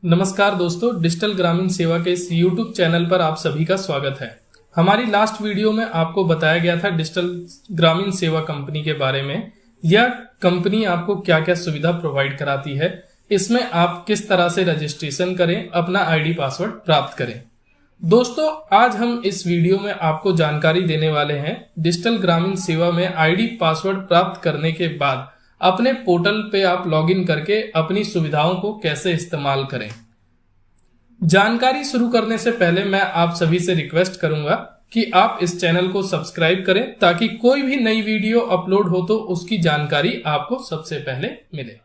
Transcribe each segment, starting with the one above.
नमस्कार दोस्तों, डिजिटल ग्रामीण सेवा के इस YouTube चैनल पर आप सभी का स्वागत है। हमारी लास्ट वीडियो में आपको बताया गया था डिजिटल ग्रामीण सेवा कंपनी के बारे में। यह कंपनी आपको क्या क्या सुविधा प्रोवाइड कराती है, इसमें आप किस तरह से रजिस्ट्रेशन करें, अपना आईडी पासवर्ड प्राप्त करें। दोस्तों, आज हम इस वीडियो में आपको जानकारी देने वाले हैं डिजिटल ग्रामीण सेवा में आईडी पासवर्ड प्राप्त करने के बाद अपने पोर्टल पे आप लॉगिन करके अपनी सुविधाओं को कैसे इस्तेमाल करें। जानकारी शुरू करने से पहले मैं आप सभी से रिक्वेस्ट करूंगा कि आप इस चैनल को सब्सक्राइब करें ताकि कोई भी नई वीडियो अपलोड हो तो उसकी जानकारी आपको सबसे पहले मिले।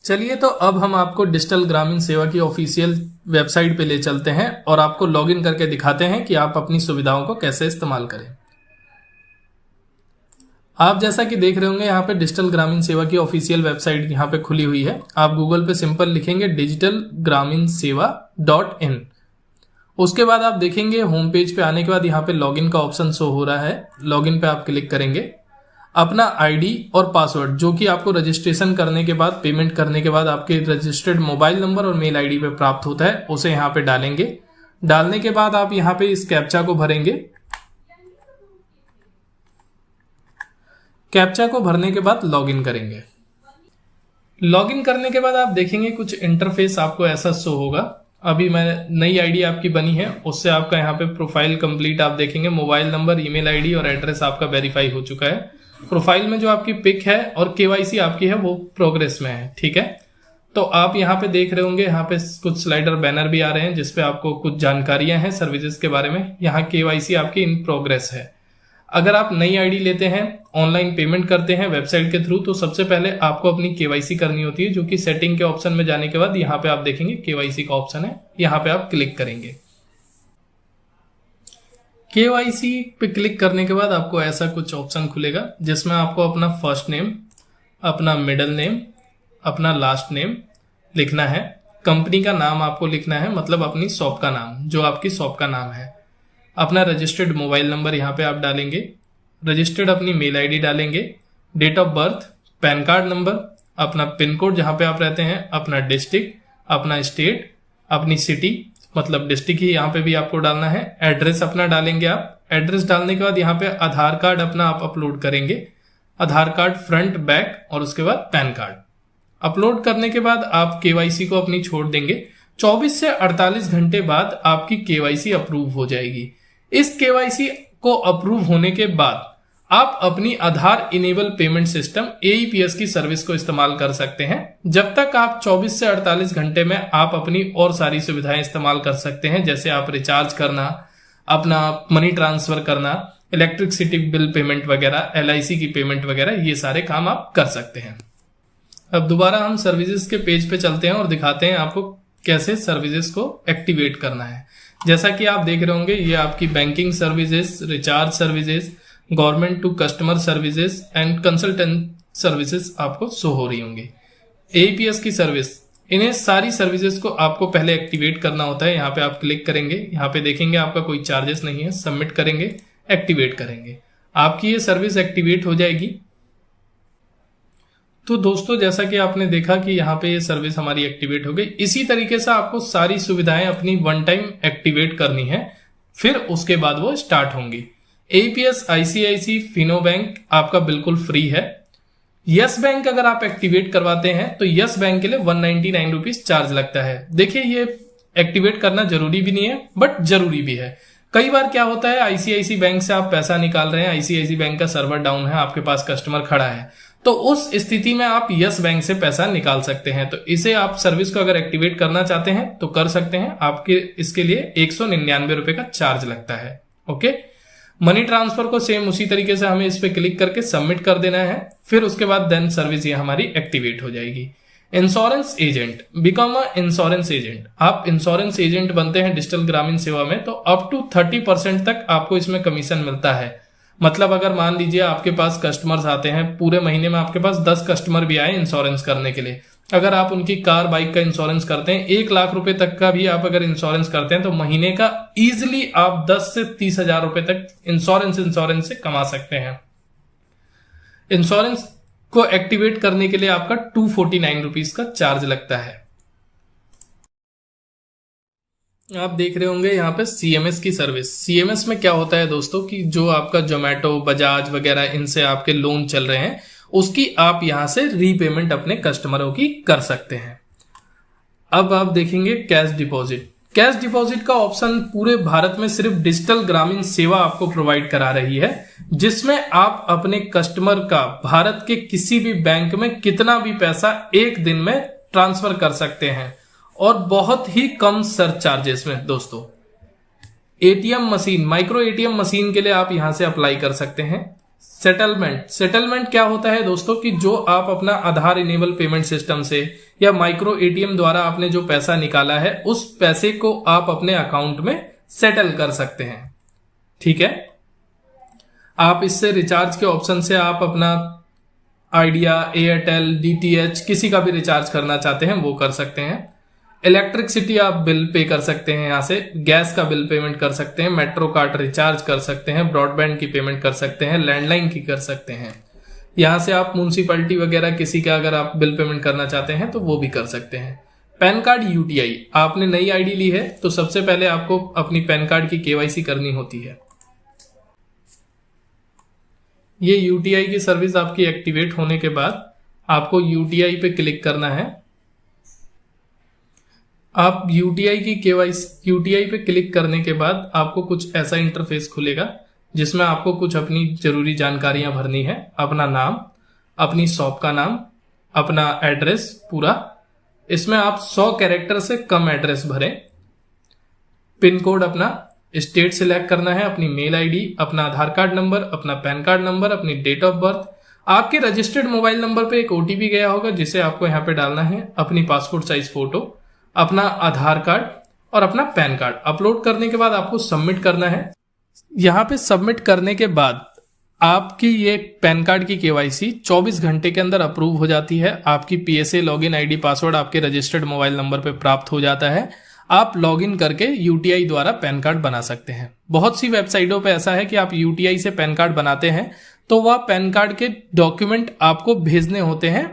चलिए, तो अब हम आपको डिजिटल ग्रामीण सेवा की ऑफिशियल वेबसाइट पे ले चलते हैं और आपको लॉगिन करके दिखाते हैं कि आप अपनी सुविधाओं को कैसे इस्तेमाल करें। आप जैसा कि देख रहे होंगे, यहाँ पे डिजिटल ग्रामीण सेवा की ऑफिशियल वेबसाइट यहाँ पे खुली हुई है। आप गूगल पे सिंपल लिखेंगे digitalgraminsewa.in। उसके बाद आप देखेंगे होम पेज पे आने के बाद यहाँ पे लॉगिन का ऑप्शन शो हो रहा है। लॉगिन पे आप क्लिक करेंगे। अपना आईडी और पासवर्ड जो कि आपको रजिस्ट्रेशन करने के बाद, पेमेंट करने के बाद आपके रजिस्टर्ड मोबाइल नंबर और मेल आईडी पे प्राप्त होता है, उसे यहाँ पे डालेंगे। डालने के बाद आप यहाँ पे इस कैप्चा को भरेंगे। कैप्चा को भरने के बाद लॉगिन करेंगे। लॉगिन करने के बाद आप देखेंगे कुछ इंटरफेस आपको ऐसा शो होगा। अभी मैं नई आईडी आपकी बनी है, उससे आपका यहाँ पे प्रोफाइल कंप्लीट आप देखेंगे। मोबाइल नंबर, ईमेल आईडी और एड्रेस आपका वेरीफाई हो चुका है। प्रोफाइल में जो आपकी पिक है और केवाईसी आपकी है वो प्रोग्रेस में है। ठीक है, तो आप यहाँ पे देख रहे होंगे, यहाँ पे कुछ स्लाइडर बैनर भी आ रहे हैं जिसपे आपको कुछ जानकारियां हैं सर्विसेज के बारे में। यहाँ केवाईसी आपकी इन प्रोग्रेस है। अगर आप नई आईडी लेते हैं, ऑनलाइन पेमेंट करते हैं वेबसाइट के थ्रू, तो सबसे पहले आपको अपनी केवाईसी करनी होती है, जो कि सेटिंग के ऑप्शन में जाने के बाद यहाँ पे आप देखेंगे केवाईसी का ऑप्शन है। यहाँ पे आप क्लिक करेंगे। केवाईसी पे क्लिक करने के बाद आपको ऐसा कुछ ऑप्शन खुलेगा जिसमें आपको अपना फर्स्ट नेम, अपना मिडिल नेम, अपना लास्ट नेम लिखना है। कंपनी का नाम आपको लिखना है, मतलब अपनी शॉप का नाम, जो आपकी शॉप का नाम है। अपना रजिस्टर्ड मोबाइल नंबर यहाँ पे आप डालेंगे। रजिस्टर्ड अपनी मेल आईडी डालेंगे। Date of birth, PAN card number, अपना पिन कोड जहाँ पे आप रहते हैं, अपना डिस्ट्रिक्ट, अपना स्टेट, अपनी सिटी, मतलब डिस्ट्रिक्ट ही यहाँ पे भी आपको डालना है। एड्रेस अपना डालेंगे आप। एड्रेस डालने के बाद यहाँ पे आधार कार्ड अपना आप अपलोड करेंगे। आधार कार्ड फ्रंट, बैक और उसके बाद पैन कार्ड अपलोड करने के बाद आप केवाईसी को अपनी छोड़ देंगे। 24 से 48 घंटे बाद आपकी केवाईसी अप्रूव हो जाएगी। इस केवाईसी को अप्रूव होने के बाद आप अपनी आधार इनेबल पेमेंट सिस्टम AEPS की सर्विस को इस्तेमाल कर सकते हैं। जब तक आप 24 से 48 घंटे में आप अपनी और सारी सुविधाएं इस्तेमाल कर सकते हैं, जैसे आप रिचार्ज करना, अपना मनी ट्रांसफर करना, इलेक्ट्रिसिटी बिल पेमेंट वगैरह, LIC की पेमेंट वगैरह, ये सारे काम आप कर सकते हैं। अब दोबारा हम सर्विसेज के पेज पे चलते हैं और दिखाते हैं आपको कैसे सर्विसेज को एक्टिवेट करना है। जैसा कि आप देख रहे होंगे, ये आपकी banking services, recharge services, government to customer services and consultant services आपको शो हो रही होंगी। AEPS की सर्विस, इन्हें सारी सर्विसेज को आपको पहले एक्टिवेट करना होता है। यहाँ पे आप क्लिक करेंगे। यहाँ पे देखेंगे आपका कोई चार्जेस नहीं है। सबमिट करेंगे, एक्टिवेट करेंगे, आपकी ये सर्विस एक्टिवेट हो जाएगी। तो दोस्तों, जैसा कि आपने देखा कि यहाँ पे ये सर्विस हमारी एक्टिवेट हो गई। इसी तरीके से आपको सारी सुविधाएं अपनी वन टाइम एक्टिवेट करनी है, फिर उसके बाद वो स्टार्ट होंगी। AEPS, ICICI, फिनो बैंक आपका बिल्कुल फ्री है। यस बैंक अगर आप एक्टिवेट करवाते हैं तो यस बैंक के लिए 199 रुपीज चार्ज लगता है। देखिए, ये एक्टिवेट करना जरूरी भी नहीं है, बट जरूरी भी है। कई बार क्या होता है, ICICI बैंक से आप पैसा निकाल रहे हैं, ICICI बैंक का सर्वर डाउन है, आपके पास कस्टमर खड़ा है, तो उस स्थिति में आप यस बैंक से पैसा निकाल सकते हैं। तो इसे आप सर्विस को अगर एक्टिवेट करना चाहते हैं तो कर सकते हैं। आपके इसके लिए 199 रुपए का चार्ज लगता है। ओके, मनी ट्रांसफर को सेम उसी तरीके से हमें इस पे क्लिक करके सबमिट कर देना है। फिर उसके बाद देन सर्विस ये हमारी एक्टिवेट हो जाएगी। Insurance agent, become a insurance agent. आप इंश्योरेंस एजेंट बनते हैं डिजिटल ग्रामीण सेवा में तो अप टू 30% तक आपको इसमें कमीशन मिलता है। मतलब अगर मान लीजिए आपके पास कस्टमर्स आते हैं, पूरे महीने में आपके पास 10 कस्टमर भी आए इंश्योरेंस करने के लिए, अगर आप उनकी कार बाइक का इंश्योरेंस करते हैं, 1 लाख रुपए तक का भी आप अगर इंश्योरेंस करते हैं तो महीने का इजिली आप 10 से 30 हजार रुपए तक इंश्योरेंस से कमा सकते हैं। इंश्योरेंस को एक्टिवेट करने के लिए आपका 249 रुपीज का चार्ज लगता है। आप देख रहे होंगे यहाँ पे सीएमएस की सर्विस। सीएमएस में क्या होता है दोस्तों कि जो आपका जोमेटो, बजाज वगैरह इनसे आपके लोन चल रहे हैं, उसकी आप यहाँ से रीपेमेंट अपने कस्टमरों की कर सकते हैं। अब आप देखेंगे कैश डिपॉजिट। कैश डिपॉजिट का ऑप्शन पूरे भारत में सिर्फ डिजिटल ग्रामीण सेवा आपको प्रोवाइड करा रही है, जिसमें आप अपने कस्टमर का भारत के किसी भी बैंक में कितना भी पैसा एक दिन में ट्रांसफर कर सकते हैं और बहुत ही कम सरचार्जेस में। दोस्तों ATM machine, micro ATM machine के लिए आप यहां से अप्लाई कर सकते हैं। सेटलमेंट क्या होता है दोस्तों कि जो आप अपना आधार इनेबल पेमेंट सिस्टम से या माइक्रो एटीएम द्वारा आपने जो पैसा निकाला है, उस पैसे को आप अपने अकाउंट में सेटल कर सकते हैं। ठीक है, आप इससे रिचार्ज के ऑप्शन से आप अपना आइडिया, एयरटेल, डीटीएच किसी का भी रिचार्ज करना चाहते हैं वो कर सकते हैं। इलेक्ट्रिसिटी आप बिल पे कर सकते हैं, यहां से गैस का बिल पेमेंट कर सकते हैं, मेट्रो कार्ड रिचार्ज कर सकते हैं, ब्रॉडबैंड की पेमेंट कर सकते हैं, लैंडलाइन की कर सकते हैं। यहां से आप म्युनिसिपैलिटी वगैरह किसी का अगर आप बिल पेमेंट करना चाहते हैं तो वो भी कर सकते हैं। पैन कार्ड, यूटीआई, आपने नई आईडी ली है तो सबसे पहले आपको अपनी पैन कार्ड की केवाईसी करनी होती है। ये यूटीआई की सर्विस आपकी एक्टिवेट होने के बाद आपको यूटीआई पे क्लिक करना है। आप यूटीआई पे क्लिक करने के बाद आपको कुछ ऐसा इंटरफेस खुलेगा जिसमें आपको कुछ अपनी जरूरी जानकारियां भरनी है। अपना नाम, अपनी शॉप का नाम, अपना एड्रेस पूरा। इसमें आप 100 कैरेक्टर से कम एड्रेस भरें। पिन कोड अपना, स्टेट सिलेक्ट करना है, अपनी मेल आईडी, अपना आधार कार्ड नंबर, अपना पैन कार्ड नंबर, अपनी डेट ऑफ बर्थ, आपके रजिस्टर्ड मोबाइल नंबर पे एक ओटीपी गया होगा जिसे आपको यहाँ पे डालना है, अपनी पासपोर्ट साइज फोटो, अपना आधार कार्ड और अपना पैन कार्ड। अपलोड करने के बाद आपको सबमिट करना है। यहाँ पे सबमिट करने के बाद आपकी ये पैन कार्ड की केवाईसी 24 घंटे के अंदर अप्रूव हो जाती है। आपकी पीएसए लॉगिन आईडी पासवर्ड आपके रजिस्टर्ड मोबाइल नंबर पे प्राप्त हो जाता है। आप लॉगिन करके यूटीआई द्वारा पैन कार्ड बना सकते हैं। बहुत सी वेबसाइटों पे ऐसा है कि आप यूटीआई से पैन कार्ड बनाते हैं तो वह पैन कार्ड के डॉक्यूमेंट आपको भेजने होते हैं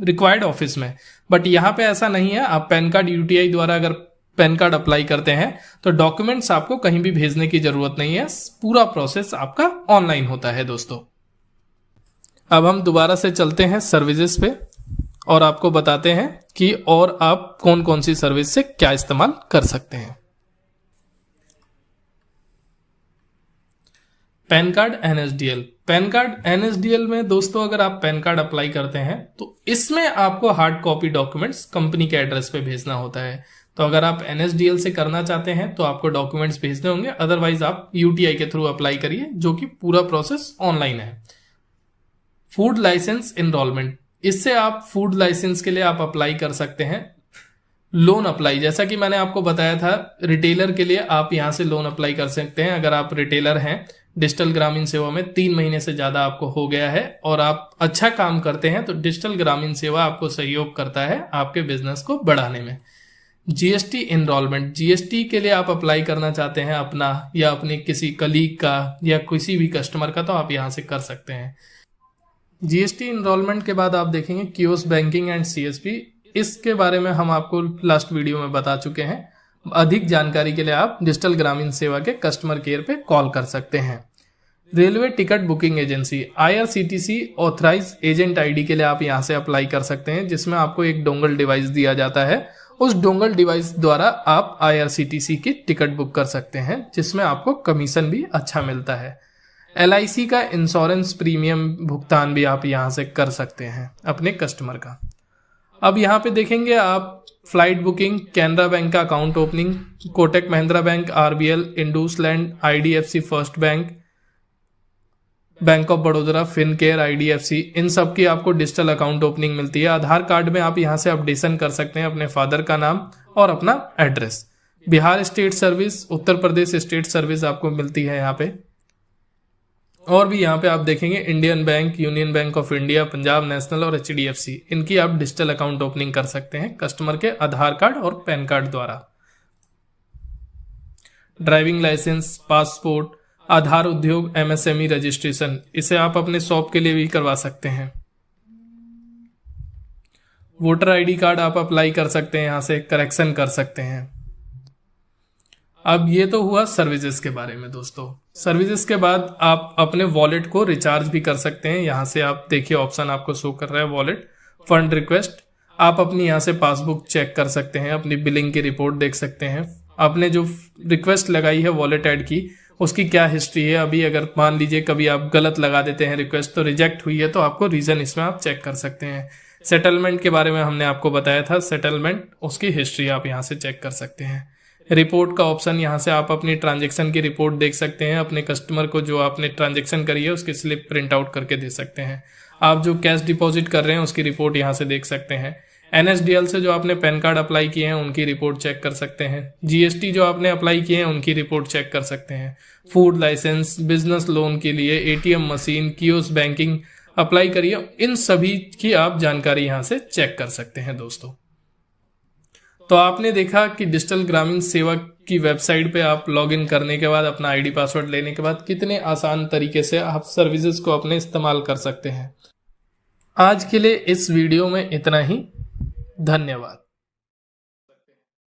रिक्वायर्ड ऑफिस में, बट यहाँ पे ऐसा नहीं है। आप पैन कार्ड यूटीआई द्वारा अगर पैन कार्ड अप्लाई करते हैं तो डॉक्यूमेंट्स आपको कहीं भी भेजने की जरूरत नहीं है, पूरा प्रोसेस आपका ऑनलाइन होता है। दोस्तों अब हम दोबारा से चलते हैं सर्विसेज पे और आपको बताते हैं कि और आप कौन कौन सी सर्विस से क्या इस्तेमाल कर सकते हैं। Pan card NSDL. Pan card NSDL में दोस्तों अगर आप पैन कार्ड अप्लाई करते हैं तो इसमें आपको हार्ड कॉपी डॉक्यूमेंट्स कंपनी के एड्रेस पे भेजना होता है। तो अगर आप एनएसडीएल से करना चाहते हैं तो आपको डॉक्यूमेंट्स भेजने होंगे, अदरवाइज आप यूटीआई के थ्रू अप्लाई करिए, जो कि पूरा प्रोसेस ऑनलाइन है। फूड लाइसेंस एनरोलमेंट, इससे आप फूड लाइसेंस के लिए आप अप्लाई कर सकते हैं। लोन अप्लाई, जैसा कि मैंने आपको बताया था, रिटेलर के लिए आप यहां से लोन अप्लाई कर सकते हैं। अगर आप रिटेलर हैं, डिजिटल ग्रामीण सेवा में 3 महीने से ज्यादा आपको हो गया है और आप अच्छा काम करते हैं तो डिजिटल ग्रामीण सेवा आपको सहयोग करता है आपके बिजनेस को बढ़ाने में। जीएसटी एनरोलमेंट, जीएसटी के लिए आप अप्लाई करना चाहते हैं अपना या अपने किसी कलीग का या किसी भी कस्टमर का, तो आप यहां से कर सकते हैं। जीएसटी एनरोलमेंट के बाद आप देखेंगे कियोस्क बैंकिंग एंड सीएसपी। इसके बारे में हम आपको लास्ट वीडियो में बता चुके हैं। अधिक जानकारी के लिए आप डिजिटल ग्रामीण सेवा के कस्टमर केयर पे कॉल कर सकते हैं। Railway ticket booking agency, IRCTC authorise agent ID के लिए आप यहां से अप्लाई कर सकते हैं, जिसमें आपको एक डोंगल डिवाइस दिया जाता है। उस डोंगल डिवाइस द्वारा आप आईआरसीटीसी की टिकट बुक कर सकते हैं, जिसमें आपको कमीशन भी अच्छा मिलता है। एलआईसी का इंश्योरेंस प्रीमियम भुगतान भी आप यहां से कर सकते हैं अपने कस्टमर का। अब यहाँ पे देखेंगे आप फ्लाइट बुकिंग, कैनरा बैंक का account opening, Kotak Mahindra bank, RBL, IndusInd, IDFC first bank, bank of Baroda, Fincare, IDFC, इन सब की आपको डिजिटल अकाउंट ओपनिंग मिलती है। आधार कार्ड में आप यहाँ से अपडेशन कर सकते हैं अपने फादर का नाम और अपना address. Bihar state service, Uttar Pradesh state service आपको मिलती है यहाँ पे। और भी यहाँ पे आप देखेंगे Indian bank, union bank of India, Punjab national और एचडीएफसी, इनकी आप डिजिटल अकाउंट ओपनिंग कर सकते हैं कस्टमर के आधार कार्ड और पैन कार्ड द्वारा। ड्राइविंग लाइसेंस, पासपोर्ट, आधार उद्योग, एमएसएमई रजिस्ट्रेशन, इसे आप अपने शॉप के लिए भी करवा सकते हैं। वोटर आईडी कार्ड आप अप्लाई कर सकते हैं, यहां से करेक्शन कर सकते हैं। अब ये तो हुआ सर्विसेज के बारे में दोस्तों। सर्विसेज के बाद आप अपने वॉलेट को रिचार्ज भी कर सकते हैं। यहाँ से आप देखिए ऑप्शन आपको शो कर रहा है वॉलेट फंड रिक्वेस्ट। आप अपनी यहाँ से पासबुक चेक कर सकते हैं, अपनी बिलिंग की रिपोर्ट देख सकते हैं, आपने जो रिक्वेस्ट लगाई है वॉलेट ऐड की उसकी क्या हिस्ट्री है। अभी अगर मान लीजिए कभी आप गलत लगा देते हैं रिक्वेस्ट तो रिजेक्ट हुई है, तो आपको रीजन इसमें आप चेक कर सकते हैं। सेटलमेंट के बारे में हमने आपको बताया था, सेटलमेंट उसकी हिस्ट्री आप यहाँ से चेक कर सकते हैं। रिपोर्ट का ऑप्शन, यहाँ से आप अपनी ट्रांजेक्शन की रिपोर्ट देख सकते हैं, अपने कस्टमर को जो आपने ट्रांजेक्शन करी है उसकी स्लिप प्रिंट आउट करके दे सकते हैं। आप जो कैश डिपॉजिट कर रहे हैं उसकी रिपोर्ट यहाँ से देख सकते हैं। NSDL से जो आपने पैन कार्ड अप्लाई किए हैं उनकी रिपोर्ट चेक कर सकते हैं। GST जो आपने अप्लाई किए हैं उनकी रिपोर्ट चेक कर सकते हैं। फूड लाइसेंस, बिजनेस लोन के लिए ATM machine, kiosk banking apply करिए, इन सभी की आप जानकारी यहाँ से चेक कर सकते हैं दोस्तों। तो आपने देखा कि डिजिटल ग्रामीण सेवा की वेबसाइट पे आप लॉगिन करने के बाद अपना ID पासवर्ड लेने के बाद कितने आसान तरीके से आप सर्विसेज को अपने इस्तेमाल कर सकते हैं। आज के लिए इस वीडियो में इतना ही। धन्यवाद।